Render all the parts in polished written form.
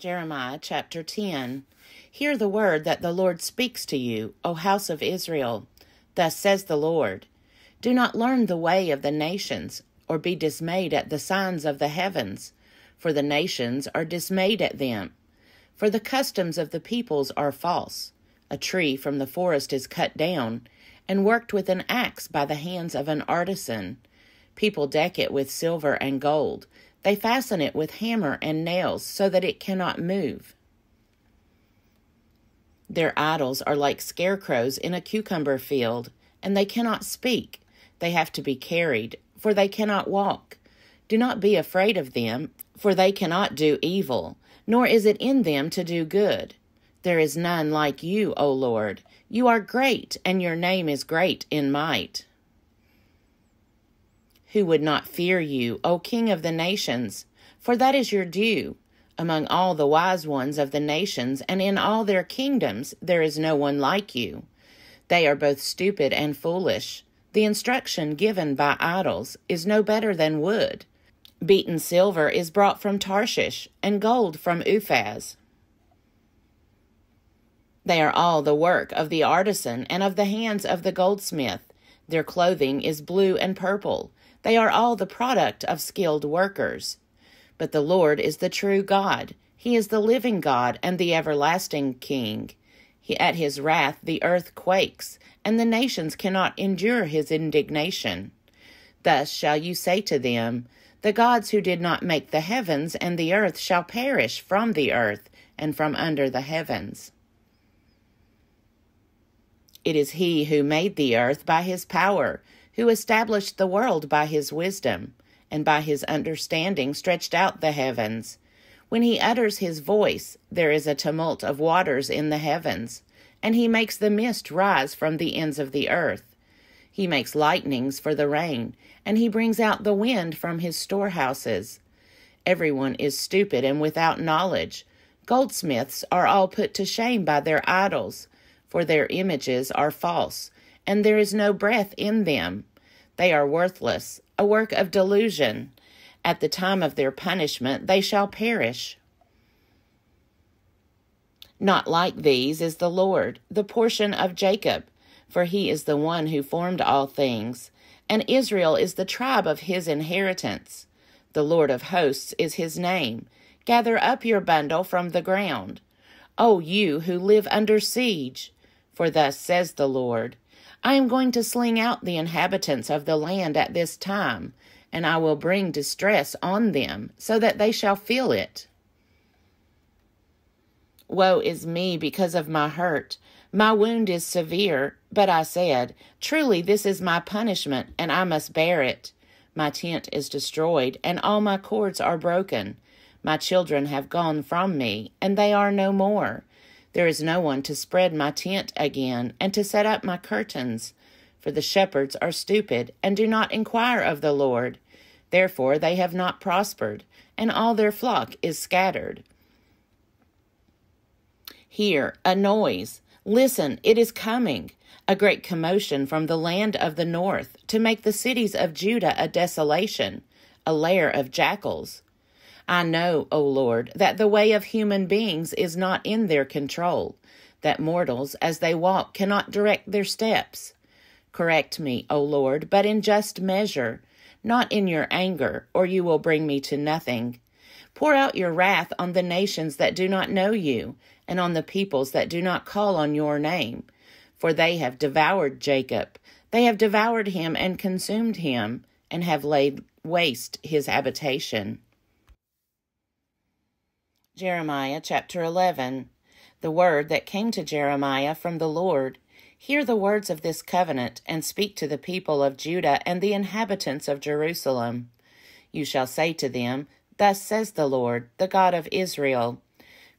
Jeremiah chapter 10. Hear the word that the Lord speaks to you, O house of Israel. Thus says the Lord, do not learn the way of the nations, or be dismayed at the signs of the heavens, for the nations are dismayed at them. For the customs of the peoples are false. A tree from the forest is cut down, and worked with an axe by the hands of an artisan. People deck it with silver and gold. They fasten it with hammer and nails so that it cannot move. Their idols are like scarecrows in a cucumber field, and they cannot speak. They have to be carried, for they cannot walk. Do not be afraid of them, for they cannot do evil, nor is it in them to do good. There is none like you, O Lord. You are great, and your name is great in might. Who would not fear you, O King of the nations? For that is your due. Among all the wise ones of the nations and in all their kingdoms there is no one like you. They are both stupid and foolish. The instruction given by idols is no better than wood. Beaten silver is brought from Tarshish, and gold from Uphaz. They are all the work of the artisan and of the hands of the goldsmith. Their clothing is blue and purple. They are all the product of skilled workers. But the Lord is the true God. He is the living God and the everlasting King. At his wrath the earth quakes, and the nations cannot endure his indignation. Thus shall you say to them, the gods who did not make the heavens and the earth shall perish from the earth and from under the heavens. It is he who made the earth by his power, who established the world by his wisdom, and by his understanding stretched out the heavens. When he utters his voice, there is a tumult of waters in the heavens, and he makes the mist rise from the ends of the earth. He makes lightnings for the rain, and he brings out the wind from his storehouses. Everyone is stupid and without knowledge. Goldsmiths are all put to shame by their idols, for their images are false, and there is no breath in them. They are worthless, a work of delusion. At the time of their punishment they shall perish. Not like these is the Lord, the portion of Jacob, for he is the one who formed all things, and Israel is the tribe of his inheritance. The Lord of hosts is his name. Gather up your bundle from the ground, O you who live under siege. For thus says the Lord, I am going to sling out the inhabitants of the land at this time, and I will bring distress on them, so that they shall feel it. Woe is me because of my hurt. My wound is severe, but I said, truly this is my punishment, and I must bear it. My tent is destroyed, and all my cords are broken. My children have gone from me, and they are no more. There is no one to spread my tent again, and to set up my curtains. For the shepherds are stupid, and do not inquire of the Lord. Therefore they have not prospered, and all their flock is scattered. Hear a noise. Listen, it is coming. A great commotion from the land of the north, to make the cities of Judah a desolation, a lair of jackals. I know, O Lord, that the way of human beings is not in their control, that mortals, as they walk, cannot direct their steps. Correct me, O Lord, but in just measure, not in your anger, or you will bring me to nothing. Pour out your wrath on the nations that do not know you, and on the peoples that do not call on your name. For they have devoured Jacob, they have devoured him and consumed him, and have laid waste his habitation. Jeremiah chapter 11. The word that came to Jeremiah from the Lord. Hear the words of this covenant, and speak to the people of Judah and the inhabitants of Jerusalem. You shall say to them, thus says the Lord, the God of Israel,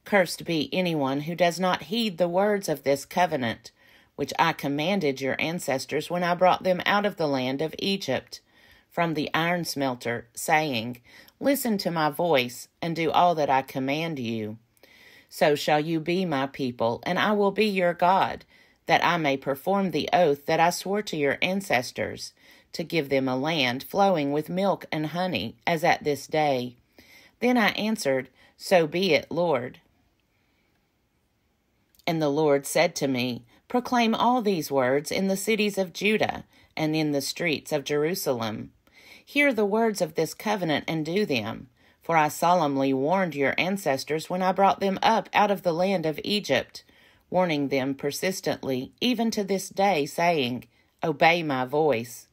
cursed be anyone who does not heed the words of this covenant, which I commanded your ancestors when I brought them out of the land of Egypt, from the iron smelter, saying, listen to my voice, and do all that I command you. So shall you be my people, and I will be your God, that I may perform the oath that I swore to your ancestors, to give them a land flowing with milk and honey, as at this day. Then I answered, So be it, Lord. And the Lord said to me, Proclaim all these words in the cities of Judah and in the streets of Jerusalem. Hear the words of this covenant and do them. For I solemnly warned your ancestors when I brought them up out of the land of Egypt, warning them persistently, even to this day, saying, Obey my voice.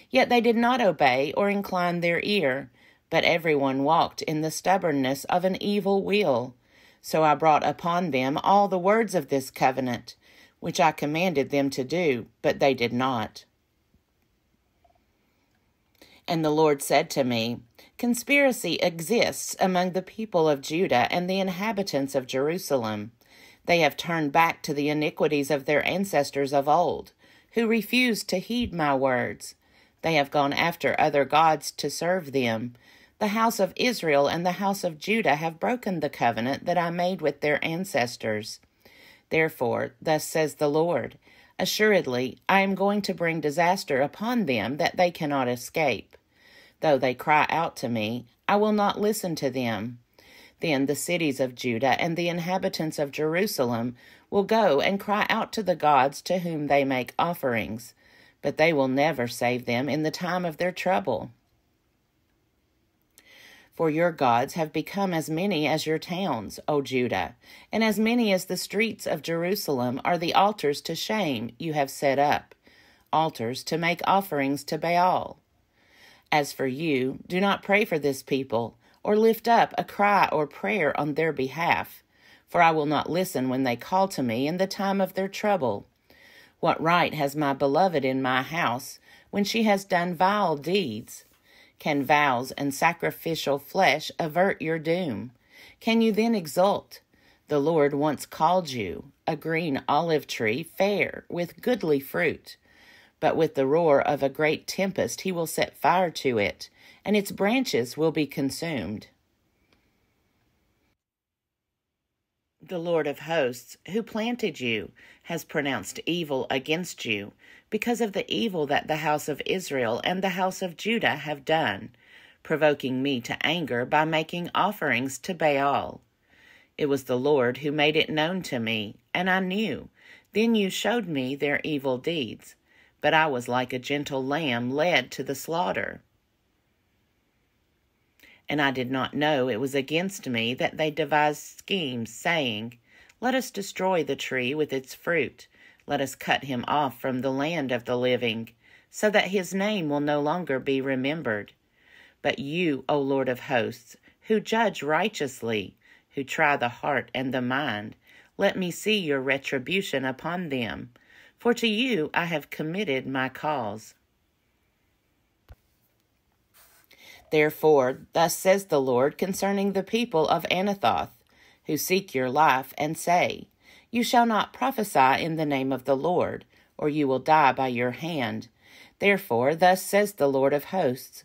Yet they did not obey or incline their ear, but everyone walked in the stubbornness of an evil will. So I brought upon them all the words of this covenant, which I commanded them to do, but they did not. And the Lord said to me, Conspiracy exists among the people of Judah and the inhabitants of Jerusalem. They have turned back to the iniquities of their ancestors of old, who refused to heed my words. They have gone after other gods to serve them. The house of Israel and the house of Judah have broken the covenant that I made with their ancestors. Therefore, thus says the Lord, Assuredly, I am going to bring disaster upon them that they cannot escape. Though they cry out to me, I will not listen to them. Then the cities of Judah and the inhabitants of Jerusalem will go and cry out to the gods to whom they make offerings, but they will never save them in the time of their trouble. For your gods have become as many as your towns, O Judah, and as many as the streets of Jerusalem are the altars to shame you have set up, altars to make offerings to Baal. As for you, do not pray for this people, or lift up a cry or prayer on their behalf, for I will not listen when they call to me in the time of their trouble. What right has my beloved in my house when she has done vile deeds? Can vows and sacrificial flesh avert your doom? Can you then exult? The Lord once called you, a green olive tree, fair, with goodly fruit. But with the roar of a great tempest he will set fire to it, and its branches will be consumed. The Lord of hosts, who planted you, has pronounced evil against you, because of the evil that the house of Israel and the house of Judah have done, provoking me to anger by making offerings to Baal. It was the Lord who made it known to me, and I knew. Then you showed me their evil deeds, but I was like a gentle lamb led to the slaughter. And I did not know it was against me that they devised schemes, saying, Let us destroy the tree with its fruit. Let us cut him off from the land of the living, so that his name will no longer be remembered. But you, O Lord of hosts, who judge righteously, who try the heart and the mind, let me see your retribution upon them. For to you I have committed my cause. Therefore, thus says the Lord concerning the people of Anathoth, who seek your life, and say, You shall not prophesy in the name of the Lord, or you will die by your hand. Therefore, thus says the Lord of hosts,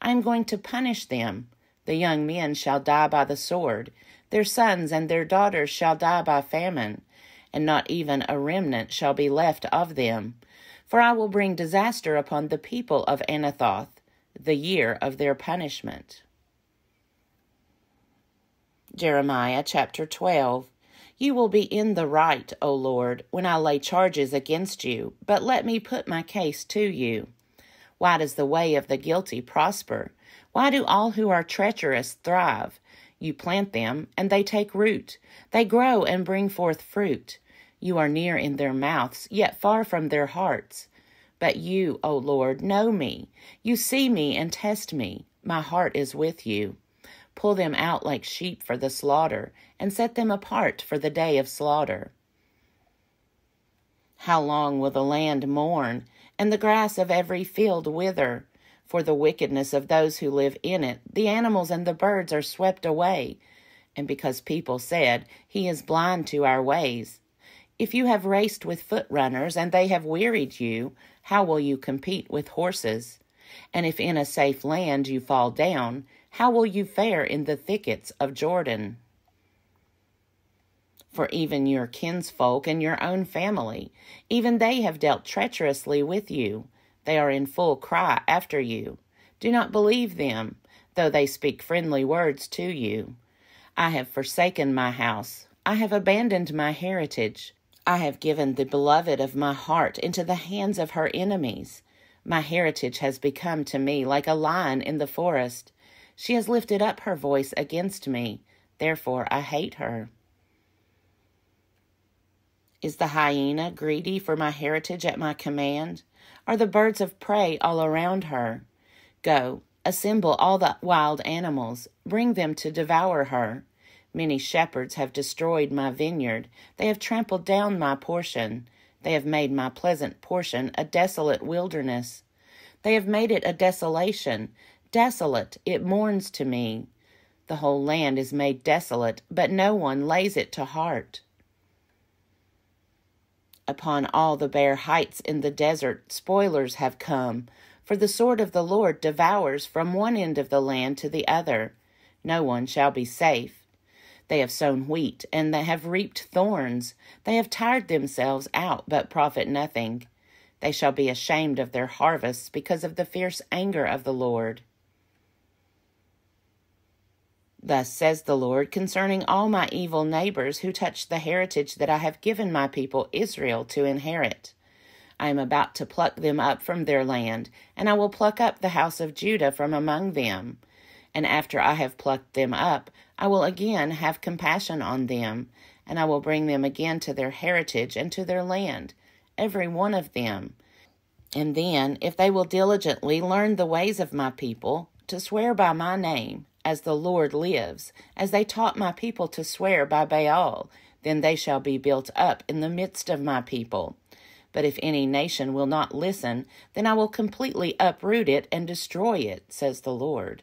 I am going to punish them. The young men shall die by the sword, their sons and their daughters shall die by famine, and not even a remnant shall be left of them. For I will bring disaster upon the people of Anathoth, the year of their punishment. Jeremiah chapter 12. You will be in the right, O Lord, when I lay charges against you, but let me put my case to you. Why does the way of the guilty prosper? Why do all who are treacherous thrive? You plant them, and they take root. They grow and bring forth fruit. You are near in their mouths, yet far from their hearts. But you, O Lord, know me. You see me and test me. My heart is with you. Pull them out like sheep for the slaughter, and set them apart for the day of slaughter. How long will the land mourn, and the grass of every field wither? For the wickedness of those who live in it, the animals and the birds are swept away. And because people said, He is blind to our ways. If you have raced with foot runners, and they have wearied you, how will you compete with horses? And if in a safe land you fall down, how will you fare in the thickets of Jordan? For even your kinsfolk and your own family, even they have dealt treacherously with you. They are in full cry after you. Do not believe them, though they speak friendly words to you. I have forsaken my house. I have abandoned my heritage. I have given the beloved of my heart into the hands of her enemies. My heritage has become to me like a lion in the forest. She has lifted up her voice against me. Therefore I hate her. Is the hyena greedy for my heritage at my command? Are the birds of prey all around her? Go, assemble all the wild animals. Bring them to devour her. Many shepherds have destroyed my vineyard. They have trampled down my portion. They have made my pleasant portion a desolate wilderness. They have made it a desolation. Desolate, it mourns to me. The whole land is made desolate, but no one lays it to heart. Upon all the bare heights in the desert, spoilers have come, for the sword of the Lord devours from one end of the land to the other. No one shall be safe. They have sown wheat, and they have reaped thorns. They have tired themselves out, but profit nothing. They shall be ashamed of their harvests because of the fierce anger of the Lord. Thus says the Lord concerning all my evil neighbors who touch the heritage that I have given my people Israel to inherit. I am about to pluck them up from their land, and I will pluck up the house of Judah from among them. And after I have plucked them up, I will again have compassion on them, and I will bring them again to their heritage and to their land, every one of them. And then, if they will diligently learn the ways of my people, to swear by my name, as the Lord lives, as they taught my people to swear by Baal, then they shall be built up in the midst of my people. But if any nation will not listen, then I will completely uproot it and destroy it, says the Lord.